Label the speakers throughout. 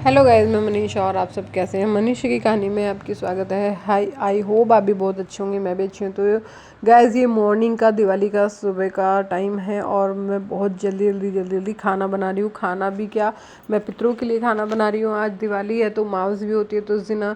Speaker 1: Hello guys, मैं मनीषा और आप सब कैसे हैं। मनीषा की कहानी में आपकी स्वागत है। हाय, आई होप आप भी बहुत अच्छे होंगे, मैं भी अच्छी हूँ। तो गाइस, ये मॉर्निंग का दिवाली का सुबह का टाइम है और मैं बहुत जल्दी खाना बना रही हूँ। खाना भी क्या, मैं पितरों के लिए खाना बना रही हूँ। आज दिवाली है तो मावस भी होती है, तो उस दिन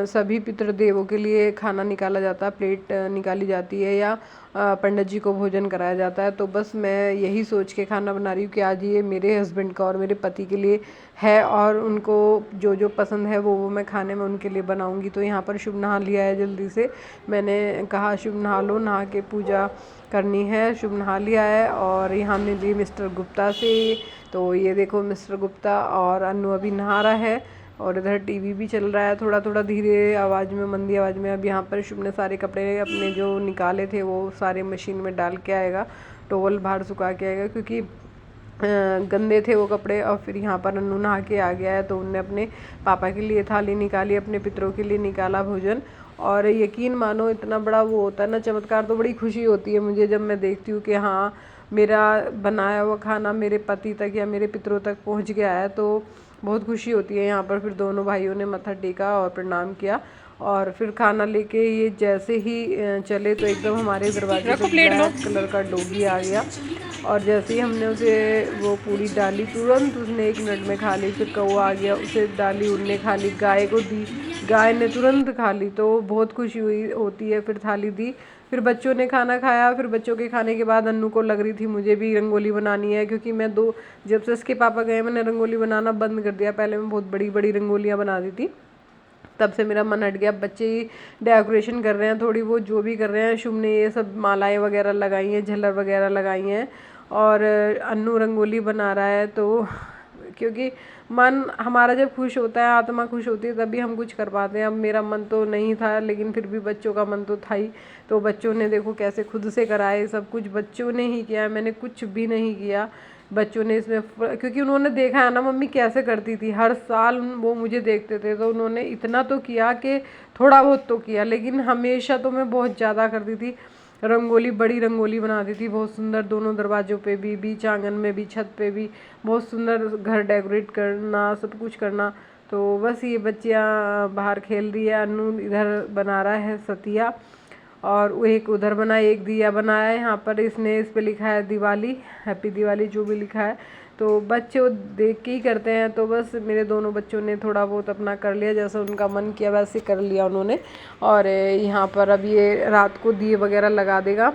Speaker 1: सभी पितृदेवों के लिए खाना निकाला जाता है, प्लेट निकाली जाती है या पंडित जी को भोजन कराया जाता है। तो बस मैं यही सोच के खाना बना रही हूँ कि आज ये मेरे हस्बैंड का और मेरे पति के लिए है और उनको जो जो पसंद है वो मैं खाने में उनके लिए बनाऊंगी। तो यहाँ पर शुभ नहा लिया है जल्दी से। मैंने कहा शुभ नहा लो, नहा के पूजा करनी है। शुभ नहा लिया है और यहाँ मिली मिस्टर गुप्ता से। तो ये देखो मिस्टर गुप्ता और अन्नू अभी नहा रहा है और इधर टीवी भी चल रहा है थोड़ा थोड़ा धीरे आवाज़ में, मंदी आवाज़ में। अब यहाँ पर शुभ ने सारे कपड़े अपने जो निकाले थे वो सारे मशीन में डाल के आएगा, टॉवल बाहर सुखा के आएगा क्योंकि गंदे थे वो कपड़े। और फिर यहाँ पर अन्नू नहा के आ गया है तो उनने अपने पापा के लिए थाली निकाली, अपने पितरों के लिए निकाला भोजन। और यकीन मानो इतना बड़ा वो होता है ना चमत्कार, तो बड़ी खुशी होती है मुझे जब मैं देखती हूँ कि हाँ, मेरा बनाया हुआ खाना मेरे पति तक या मेरे पितरों तक पहुँच गया है। तो बहुत खुशी होती है। यहाँ पर फिर दोनों भाइयों ने मत्था टेका और प्रणाम किया और फिर खाना लेके ये जैसे ही चले तो एकदम हमारे दरवाजे पे ब्लैक कलर का डॉगी आ गया। और जैसे ही हमने उसे वो पूरी डाली, तुरंत उसने 1 मिनट में खा ली। फिर कौवा आ गया, उसे डाली, उनने खा ली। गाय को दी, गाय ने तुरंत खा ली। तो बहुत खुशी हुई होती है। फिर थाली दी, फिर बच्चों ने खाना खाया। फिर बच्चों के खाने के बाद अन्नू को लग रही थी मुझे भी रंगोली बनानी है, क्योंकि मैं जब से इसके पापा गए मैंने रंगोली बनाना बंद कर दिया। पहले मैं बहुत बड़ी बड़ी रंगोलियाँ बनाती थी, तब से मेरा मन हट गया। बच्चे ही डेकोरेशन कर रहे हैं थोड़ी बहुत, जो भी कर रहे हैं। शुभ ने ये सब मालाएं वगैरह लगाई हैं, झलर वगैरह लगाई हैं और अन्नू रंगोली बना रहा है। तो क्योंकि मन हमारा जब खुश होता है, आत्मा खुश होती है, तभी हम कुछ कर पाते हैं। अब मेरा मन तो नहीं था, लेकिन फिर भी बच्चों का मन तो था ही। तो बच्चों ने देखो कैसे खुद से कराए, सब कुछ बच्चों ने ही किया, मैंने कुछ भी नहीं किया। बच्चों ने इसमें, क्योंकि उन्होंने देखा है ना मम्मी कैसे करती थी, हर साल वो मुझे देखते थे, तो उन्होंने इतना तो किया कि थोड़ा बहुत तो किया। लेकिन हमेशा तो मैं बहुत ज़्यादा करती थी रंगोली, बड़ी रंगोली बनाती थी बहुत सुंदर, दोनों दरवाज़ों पे भी, बीच आंगन में भी, छत पे भी बहुत सुंदर घर डेकोरेट करना, सब कुछ करना। तो बस ये बच्चियाँ बाहर खेल रही है, अन्नू इधर बना रहा है सतिया और वो एक उधर बनाया, एक दिया बनाया है। यहाँ पर इसने इस पे लिखा है दिवाली, हैप्पी दिवाली, जो भी लिखा है। तो बच्चे वो देख के ही करते हैं। तो बस मेरे दोनों बच्चों ने थोड़ा बहुत अपना कर लिया, जैसा उनका मन किया वैसे कर लिया उन्होंने। और यहाँ पर अब ये रात को दिए वगैरह लगा देगा।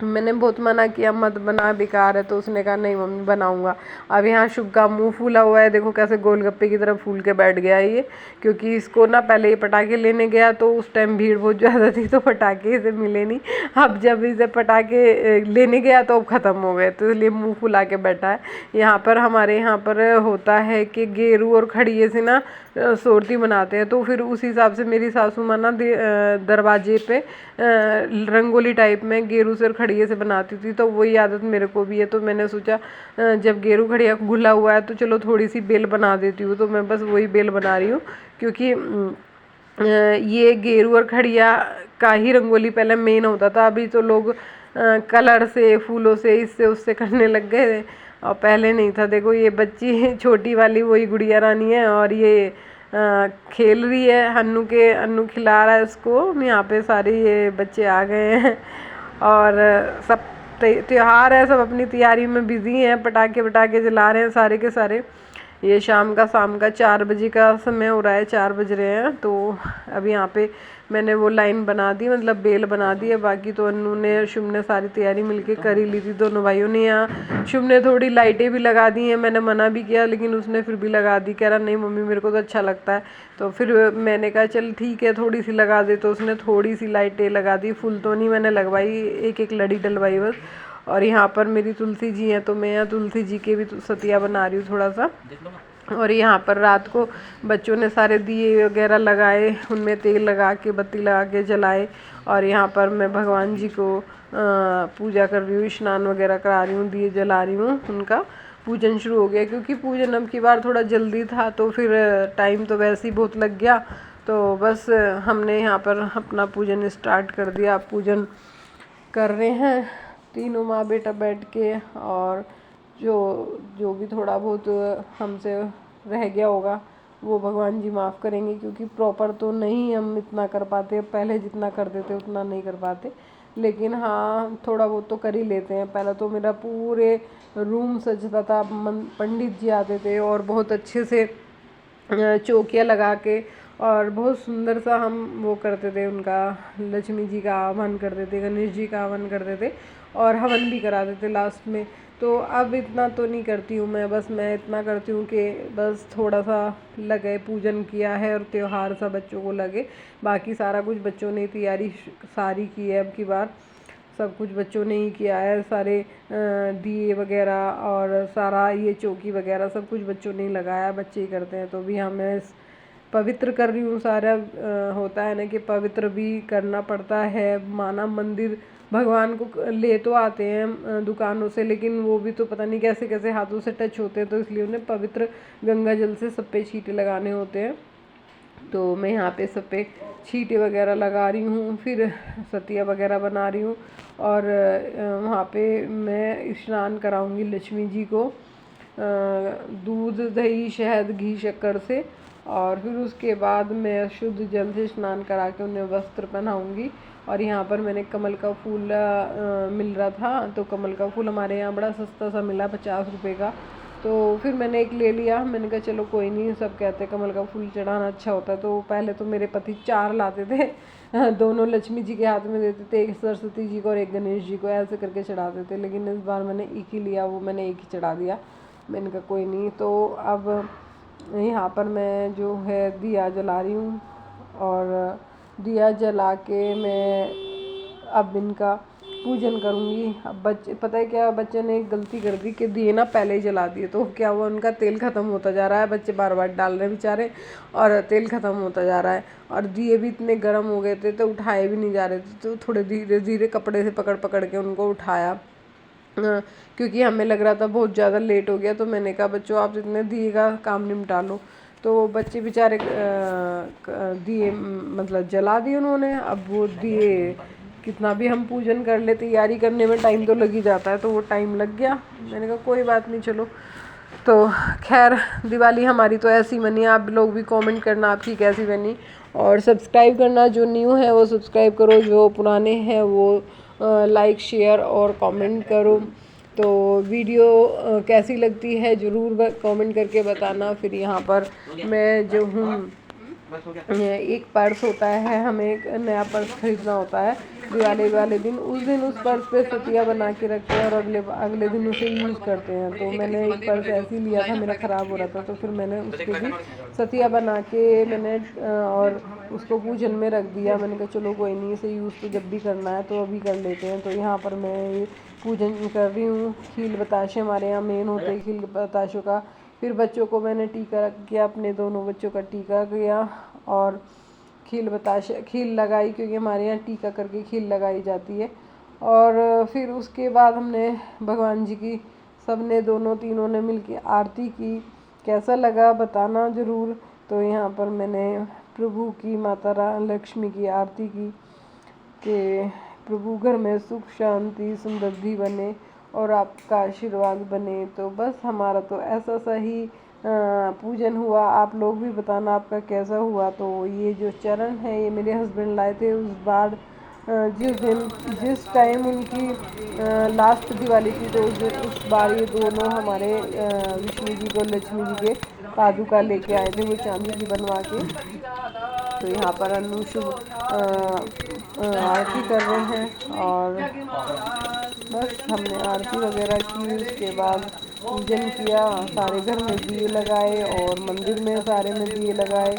Speaker 1: मैंने बहुत मना किया मत बना, बेकार है, तो उसने कहा नहीं मम्मी बनाऊंगा। अब यहाँ शुभ का मुंह फूला हुआ है, देखो कैसे गोलगप्पे की तरह फूल के बैठ गया है ये। क्योंकि इसको ना पहले ये पटाखे लेने गया तो उस टाइम भीड़ बहुत ज़्यादा थी, तो पटाखे इसे मिले नहीं। अब जब इसे पटाखे लेने गया तो अब ख़त्म हो गए, तो इसलिए मुँह फुला के बैठा है। यहाँ पर हमारे यहाँ पर होता है कि गेरू और खड़िए से ना सोरती बनाते हैं। तो फिर उस हिसाब से मेरी सासू माँ ना दरवाजे पे रंगोली टाइप में गेरू से और खड़िए से बनाती थी, तो वही आदत मेरे को भी है। तो मैंने सोचा जब गेरू खड़िया घुला हुआ है तो चलो थोड़ी सी बेल बना देती हूँ। तो मैं बस वही बेल बना रही हूँ, क्योंकि ये गेरू और खड़िया का ही रंगोली पहले मेन होता था। अभी तो लोग कलर से, फूलों से, इससे उससे करने लग गए और पहले नहीं था। देखो ये बच्ची छोटी वाली वही गुड़िया रानी है और ये खेल रही है। अन्नू खिला रहा है उसको। यहाँ पे सारे ये बच्चे आ गए हैं और सब त्योहार है, सब अपनी तैयारी में बिजी हैं, पटाखे वटाखे जला रहे हैं सारे के सारे। ये शाम का 4 बजे का समय हो रहा है, 4 बज रहे हैं। तो अब यहाँ पे मैंने वो लाइन बना दी, मतलब बेल बना दी है। बाकी तो अन्नू ने, शुभ ने सारी तैयारी मिलके कर ही ली थी, दोनों भाइयों ने। यहाँ शुभ ने थोड़ी लाइटें भी लगा दी हैं, मैंने मना भी किया लेकिन उसने फिर भी लगा दी। कह रहा नहीं मम्मी मेरे को तो अच्छा लगता है। तो फिर मैंने कहा चल ठीक है थोड़ी सी लगा दे, तो उसने थोड़ी सी लाइटें लगा दी, फुल तो नहीं मैंने लगवाई, एक एक लड़ी डलवाई बस। और यहाँ पर मेरी तुलसी जी हैं, तो मैं यहाँ तुलसी जी के भी सतिया बना रही हूँ थोड़ा सा। और यहाँ पर रात को बच्चों ने सारे दिए वगैरह लगाए, उनमें तेल लगा के, बत्ती लगा के जलाए। और यहाँ पर मैं भगवान जी को पूजा कर रही हूँ, स्नान वगैरह करा रही हूँ, दिए जला रही हूँ, उनका पूजन शुरू हो गया। क्योंकि पूजन अब की बार थोड़ा जल्दी था, तो फिर टाइम तो वैसे ही बहुत लग गया। तो बस हमने यहाँ पर अपना पूजन स्टार्ट कर दिया। पूजन कर रहे हैं तीनों माँ बेटा बैठ के, और जो जो भी थोड़ा बहुत हमसे रह गया होगा वो भगवान जी माफ़ करेंगे, क्योंकि प्रॉपर तो नहीं हम इतना कर पाते, पहले जितना करते थे उतना नहीं कर पाते, लेकिन हाँ थोड़ा बहुत तो कर ही लेते हैं। पहले तो मेरा पूरे रूम सजता था, पंडित जी आते थे और बहुत अच्छे से चौकियाँ लगा के और बहुत सुंदर सा हम वो करते थे, उनका लक्ष्मी जी का आह्वान करते थे, गणेश जी का आह्वान करते थे और हवन भी कराते थे लास्ट में। तो अब इतना तो नहीं करती हूँ मैं, बस मैं इतना करती हूँ कि बस थोड़ा सा लगे, पूजन किया है और त्योहार सा बच्चों को लगे, बाकी सारा कुछ बच्चों ने तैयारी सारी की है। अब की बार सब कुछ बच्चों ने ही किया है, सारे दिए वगैरह और सारा ये चौकी वगैरह सब कुछ बच्चों ने ही लगाया, बच्चे ही करते हैं। तो भी हमें पवित्र कर रही हूँ सारा, होता है ना कि पवित्र भी करना पड़ता है। माना मंदिर भगवान को ले तो आते हैं दुकानों से, लेकिन वो भी तो पता नहीं कैसे कैसे हाथों से टच होते हैं, तो इसलिए उन्हें पवित्र गंगा जल से सब पे छींटे लगाने होते हैं। तो मैं यहाँ पे सब पे छींटे वगैरह लगा रही हूँ, फिर सतिया वगैरह बना रही हूँ और वहाँ पे मैं स्नान कराऊंगी लक्ष्मी जी को दूध दही शहद घी शक्कर से, और फिर उसके बाद मैं शुद्ध जल से स्नान करा के उन्हें वस्त्र पहनाऊंगी। और यहाँ पर मैंने कमल का फूल मिल रहा था, तो कमल का फूल हमारे यहाँ बड़ा सस्ता सा मिला 50 रुपये का, तो फिर मैंने एक ले लिया। मैंने कहा चलो कोई नहीं, सब कहते हैं कमल का फूल चढ़ाना अच्छा होता है। तो पहले तो मेरे पति 4 लाते थे दोनों लक्ष्मी जी के हाथ में देते थे, एक सरस्वती जी को और एक गणेश जी को, ऐसे करके चढ़ाते थे, लेकिन इस बार मैंने एक ही लिया, वो मैंने एक ही चढ़ा दिया। मैंने कहा कोई नहीं। तो अब यहाँ पर मैं जो है दिया जला रही हूँ और दिया जला के मैं अब इनका पूजन करूँगी। अब बच्चे, पता है क्या, बच्चे ने एक गलती कर दी कि दिए ना पहले ही जला दिए, तो क्या हुआ, उनका तेल ख़त्म होता जा रहा है, बच्चे बार बार डाल रहे हैं बेचारे और तेल ख़त्म होता जा रहा है, और दिए भी इतने गर्म हो गए थे तो उठाए भी नहीं जा रहे थे, तो थोड़े धीरे धीरे कपड़े से पकड़ पकड़ के उनको उठाया क्योंकि हमें लग रहा था बहुत ज़्यादा लेट हो गया। तो मैंने कहा बच्चों आप इतने दिए का काम निपटा लो। तो बच्चे बेचारे दिए मतलब जला दिए उन्होंने। अब वो दिए, कितना भी हम पूजन कर ले, तैयारी करने में टाइम तो लग ही जाता है, तो वो टाइम लग गया। मैंने कहा कोई बात नहीं, चलो। तो खैर दिवाली हमारी तो ऐसी बनी। आप लोग भी कमेंट करना आपकी कैसी बनी, और सब्सक्राइब करना, जो न्यू है वो सब्सक्राइब करो, जो पुराने हैं वो लाइक शेयर और कमेंट करो। तो वीडियो कैसी लगती है ज़रूर कमेंट करके बताना। फिर यहाँ पर मैं जो हूँ, एक पर्स होता है, हमें एक नया पर्स खरीदना होता है दिवाली वाले दिन। उस दिन उस पर्स पे सतिया बना के रखते हैं और अगले अगले दिन उसे यूज़ करते हैं। तो मैंने एक पर्स ऐसे ही लिया था, मेरा ख़राब हो रहा था, तो फिर मैंने उसके भी सतिया बना के मैंने और उसको पूजन में रख दिया। मैंने कहा चलो कोई नहीं, इसे यूज़ तो जब भी करना है तो अभी कर लेते हैं। तो यहाँ पर मैं ये पूजन कर रही हूँ। खील बताशे हमारे यहाँ मेन होते हैं, खील बताशों का। फिर बच्चों को मैंने टीका किया, अपने दोनों बच्चों का टीका किया और खील बताशे खील लगाई, क्योंकि हमारे यहाँ टीका करके खील लगाई जाती है। और फिर उसके बाद हमने भगवान जी की सबने दोनों तीनों ने मिलके आरती की। कैसा लगा बताना ज़रूर। तो यहाँ पर मैंने प्रभु की माता लक्ष्मी की आरती की कि प्रभु घर में सुख शांति समृद्धि बने और आपका आशीर्वाद बने। तो बस हमारा तो ऐसा सा ही पूजन हुआ। आप लोग भी बताना आपका कैसा हुआ। तो ये जो चरण है ये मेरे हस्बैंड लाए थे उस बार, जिस टाइम उनकी लास्ट दिवाली थी, तो उस बार ये दोनों हमारे विष्णु जी को लक्ष्मी जी के पादुका लेके आए थे, वो चांदी की बनवा के। तो यहाँ पर अनु शुभ आरती कर रहे हैं और बस हमने आरती वगैरह की। उसके बाद पूजन किया, सारे घर में दिए लगाए और मंदिर में सारे में दिए लगाए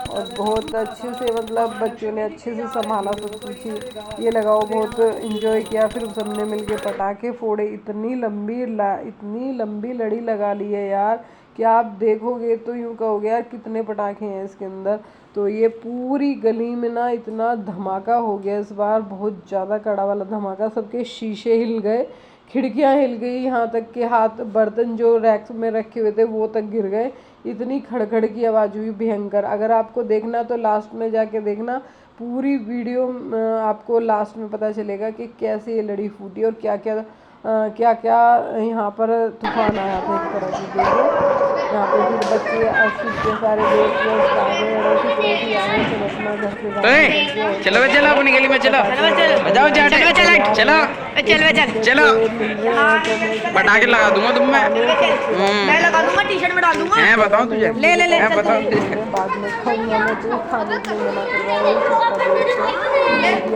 Speaker 1: और बहुत अच्छे से, मतलब बच्चों ने अच्छे से संभाला सब कुछ। ये लगाओ, बहुत इंजॉय किया। फिर सबने मिलके पटाखे फोड़े। इतनी लंबी लड़ी लगा ली है यार कि आप देखोगे तो यूँ कहोगे यार कितने पटाखे हैं इसके अंदर। तो ये पूरी गली में ना इतना धमाका हो गया इस बार, बहुत ज़्यादा कड़ा वाला धमाका। सबके शीशे हिल गए, खिड़कियां हिल गई, यहाँ तक के हाथ बर्तन जो रैक्स में रखे हुए थे वो तक गिर गए। इतनी खड़खड़ की आवाज़ हुई भयंकर। अगर आपको देखना तो लास्ट में जाके देखना पूरी वीडियो, आपको लास्ट में पता चलेगा कि कैसे ये लड़ी फूटी और क्या क्या क्या क्या यहाँ पर तूफान आया था एक तरह की। देखो यहाँ पे फिर बच्चे कितने सारे दोस्त वोस्त आ गए, अड़ोसी पड़ोसी आ गए, सब अपना घर से बाहर निकल के और
Speaker 2: चलो चलो अपनी गली में चलो, बजाओ जाटे, चलो चलो, पटाखे लगा दूंगा तुम मैं
Speaker 3: लगा दूंगा, टी शर्ट में डाल दूंगा।
Speaker 2: मैं बताऊं तुझे,
Speaker 3: ले
Speaker 2: बताऊं
Speaker 1: बाद में खाऊंगा मैं, तो खाने के लिए मना करवाया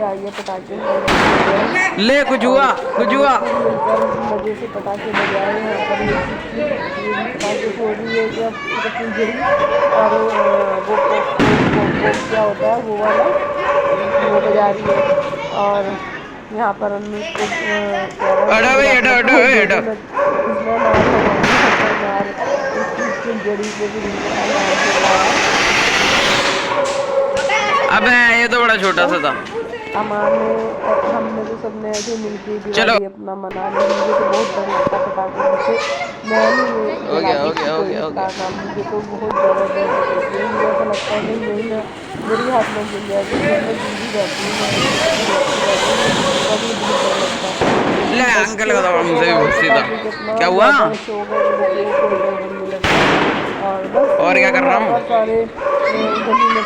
Speaker 1: आ गया पटाखे
Speaker 2: ले कुछ हुआ
Speaker 1: मजे से पटाखे बजाए। यहाँ पर पटाखे फोड़ रही है क्या फुलझड़ी, और वो क्या होता है वो वाला वो बजा रही है। और यहाँ पर फुलझड़ी
Speaker 2: अबे ये तो बड़ा छोटा सा था।
Speaker 1: अमान ने हमने तो सबने ऐसे मिलके दिवाली अपना मना ली। मुझे तो बहुत डर लगता पटाखे से, मैं नहीं
Speaker 2: हो गया
Speaker 1: मुझे तो बहुत ज़्यादा डर लगती है। मुझे ऐसा लगता है कि मेरी हाथ में गिर जाए, मैं जिंदी रहती हूँ।
Speaker 2: ले अंकल का दवा मुझसे भी सीधा क्या हुआ और क्या कर रहा हूँ।
Speaker 1: सारे गली में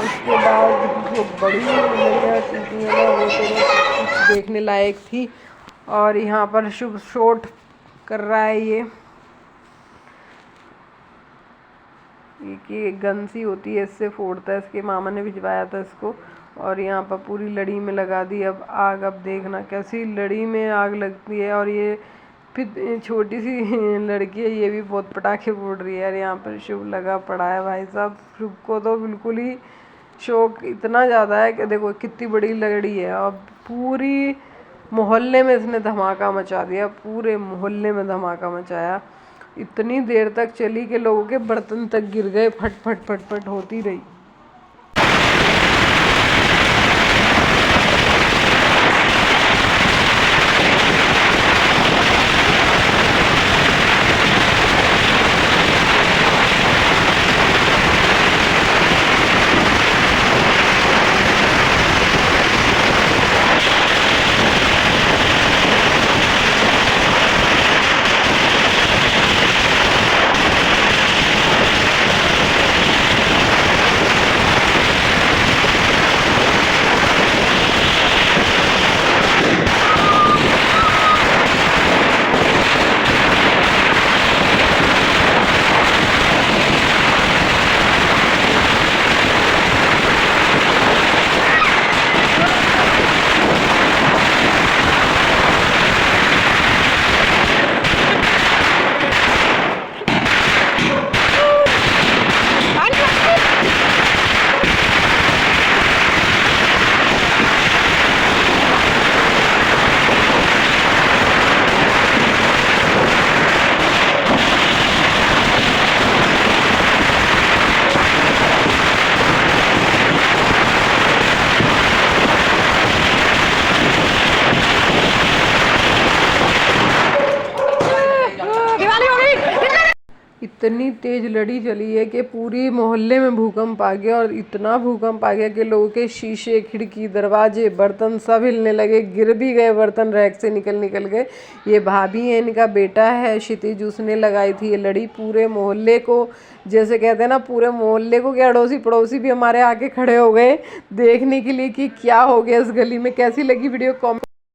Speaker 1: उसके बाद जो बड़ी टीवी है ना वो तो देखने लायक थी। और यहाँ पर शुभ शॉट कर रहा है ये गन सी होती है, इससे फोड़ता है। इसके मामा ने भिजवाया था इसको, और यहाँ पर पूरी लड़ी में लगा दी अब आग। अब देखना कैसी लड़ी में आग लगती है। और ये फिर छोटी सी लड़की है, ये भी बहुत पटाखे फोड़ रही है। और यहाँ पर शुभ लगा पड़ा है भाई साहब। शुभ को तो बिल्कुल ही शौक इतना ज़्यादा है कि देखो कितनी बड़ी लड़ी है। अब पूरी मोहल्ले में इसने धमाका मचा दिया, पूरे मोहल्ले में धमाका मचाया। इतनी देर तक चली कि लोगों के बर्तन तक गिर गए, फट फट फट फट होती रही। इतनी तेज लड़ी चली है कि पूरी मोहल्ले में भूकंप आ गया। और इतना भूकंप आ गया कि लोगों के शीशे, खिड़की, दरवाजे, बर्तन सब हिलने लगे, गिर भी गए बर्तन, रैक से निकल गए। ये भाभी है, इनका बेटा है क्षितिज, उसने लगाई थी ये लड़ी। पूरे मोहल्ले को, जैसे कहते हैं ना, पूरे मोहल्ले को, क्या अड़ोसी पड़ोसी भी हमारे आके खड़े हो गए देखने के लिए कि क्या हो गया इस गली में। कैसी लगी वीडियो कमेंट